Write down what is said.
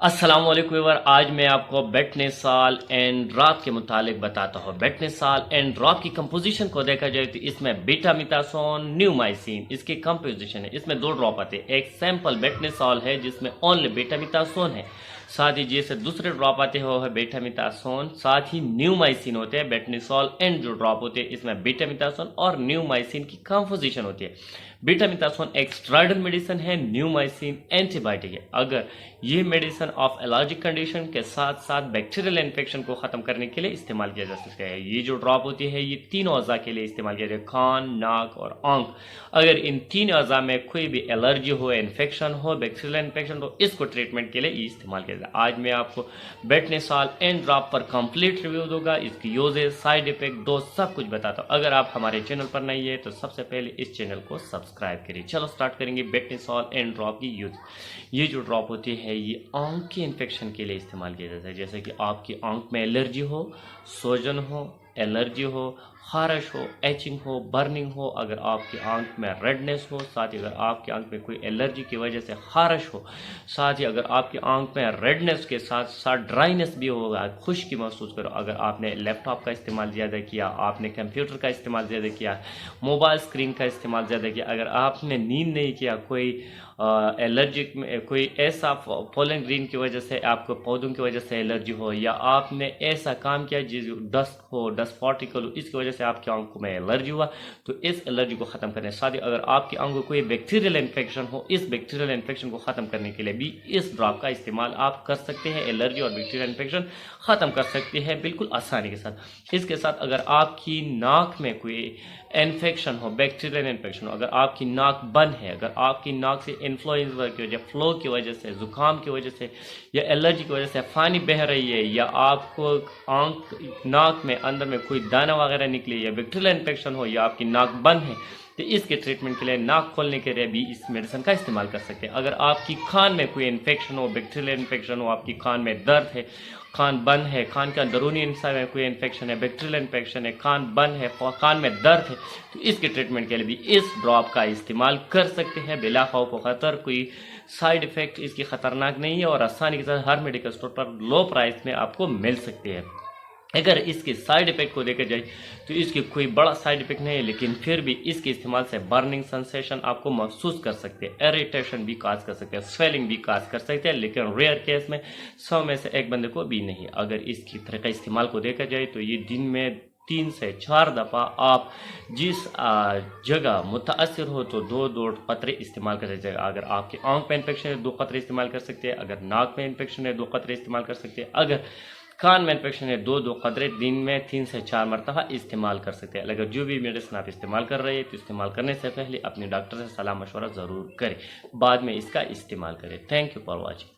अस्सलामुअलैकुम व्यूअर, आज मैं आपको बेटनेसाल एंड ड्रॉप के मुतालिक बताता हूँ। बेटनेसाल एंड ड्रॉप की कंपोजिशन को देखा जाए तो इसमें बीटामिथासोन न्यूमाइसिन इसकी कंपोजिशन है। इसमें दो ड्रॉप आते हैं, एक सैंपल बेटनेसाल है जिसमें ओनली बीटामिथासोन है, साथ ही जैसे दूसरे ड्रॉप आते हैं वो है बीटामिथासोन, साथ ही न्यूमाइसिन होते हैं। बेटनेसाल एंड जो ड्रॉप होते हैं इसमें बीटामिथासोन और न्यूमाइसिन की कंपोजिशन होती है। बीटामिथासोन एक स्टेरॉइडल मेडिसिन है, न्यूमाइसिन एंटीबायोटिक है। अगर ये मेडिसिन ऑफ एलर्जिक कंडीशन के साथ साथ बैक्टीरियल इन्फेक्शन को ख़त्म करने के लिए इस्तेमाल किया जा सकता है। ये जो ड्रॉप होती है ये तीनों अज़ा के लिए इस्तेमाल किया जाए, कान, नाक और आंख। अगर इन तीन अज़ा में कोई भी एलर्जी हो, इन्फेक्शन हो, बैक्टीरियल इन्फेक्शन हो, इसको ट्रीटमेंट के लिए ये इस्तेमाल किया जाए। आज मैं आपको बेटनेसाल एंड ड्रॉप पर कंप्लीट रिव्यू दूंगा, इसकी यूजेज, साइड इफेक्ट, डोज सब कुछ बताता हूँ। अगर आप हमारे चैनल पर नहीं है तो सबसे पहले इस चैनल को सब्सक्राइब करिए। चलो स्टार्ट करेंगे बेटनेसाल एंड ड्रॉप की यूज। ये जो ड्रॉप होती है ये आंख के इन्फेक्शन के लिए इस्तेमाल किया जाता है, जैसे कि आपकी आंख में एलर्जी हो, सोजन हो, एलर्जी हो, खारिश हो, एचिंग हो, बर्निंग हो, अगर आपकी आंख में रेडनेस हो, साथ ही अगर आपकी आंख में कोई एलर्जी की वजह से खारिश हो, साथ ही अगर आपकी आंख में रेडनेस के साथ साथ ड्राइनेस भी होगा, खुश्की महसूस करो, अगर आपने लैपटॉप का इस्तेमाल ज़्यादा किया, आपने कंप्यूटर का इस्तेमाल ज़्यादा किया, मोबाइल स्क्रीन का इस्तेमाल ज़्यादा किया, अगर आपने नींद नहीं किया, कोई एलर्जिक में कोई ऐसा पोलन ग्रीन की वजह से आपको पौधों की वजह से एलर्जी हो, या आपने ऐसा काम किया जिस डस्ट हो, डस्ट पार्टिकल हो, इसकी वजह से आपकी आंखों में एलर्जी हुआ, तो इस एलर्जी को ख़त्म करने साथ ही अगर आपकी आंखों कोई बैक्टीरियल इन्फेक्शन हो, इस बैक्टीरियल इन्फेक्शन को ख़त्म करने के लिए भी इस ड्रॉप का इस्तेमाल आप कर सकते हैं। एलर्जी और बैक्टीरियल इन्फेक्शन ख़त्म कर सकते हैं बिल्कुल आसानी के साथ। इसके साथ अगर आपकी नाक में कोई इन्फेक्शन हो, बैक्टीरियल इन्फेक्शन हो, अगर आपकी नाक बंद है, अगर आपकी नाक से इन्फ्लुएंजा की वजह, फ्लो की वजह से, ज़ुकाम की वजह से या एलर्जी की वजह से पानी बह रही है, या आपको आंख नाक में अंदर में कोई दाना वगैरह निकले, या बैक्टीरियल इन्फेक्शन हो, या आपकी नाक बंद है, तो इसके ट्रीटमेंट के लिए, नाक खोलने के लिए भी इस मेडिसिन का इस्तेमाल कर सकते हैं। अगर आपकी खान में कोई इन्फेक्शन हो, बैक्टीरियल इन्फेक्शन हो, आपकी खान में दर्द है, कान बंद है, कान के अंदरूनी हिस्सा में कोई इन्फेक्शन है, बैक्टीरियल इन्फेक्शन है, कान बंद है, कान में दर्द है, तो इसके ट्रीटमेंट के लिए भी इस ड्रॉप का इस्तेमाल कर सकते हैं बिला खौफ व खतर। कोई साइड इफ़ेक्ट इसकी ख़तरनाक नहीं है और आसानी के साथ हर मेडिकल स्टोर पर लो प्राइस में आपको मिल सकती है। अगर इसके साइड इफ़ेक्ट को देखा जाए तो इसकी कोई बड़ा साइड इफ़ेक्ट नहीं है, लेकिन फिर भी इसके इस्तेमाल से बर्निंग सेंसेशन आपको महसूस कर सकते हैं, इरिटेशन भी काज कर सकते हैं, स्वेलिंग भी काज कर सकते हैं, लेकिन रेयर केस में 100 में से एक बंदे को भी नहीं। अगर इसकी तरीका इस्तेमाल को देखा जाए तो ये दिन में 3 से 4 दफ़ा आप जिस जगह मुतासर हो तो 2-2 कतरे इस्तेमाल कर सकते हैं। अगर आपकी आंख में इन्फेक्शन है 2 कतरे इस्तेमाल कर सकते हैं, अगर नाक में इन्फेक्शन है 2 कतरे इस्तेमाल कर सकते हैं, अगर कान में इन्फेक्शन है 2-2 कतरे दिन में 3 से 4 मरतबा इस्तेमाल कर सकते हैं। अगर जो भी मेडिसिन आप इस्तेमाल कर रहे हैं तो इस्तेमाल करने से पहले अपने डॉक्टर से सलाह मशवरा ज़रूर करें, बाद में इसका इस्तेमाल करें। Thank you for watching.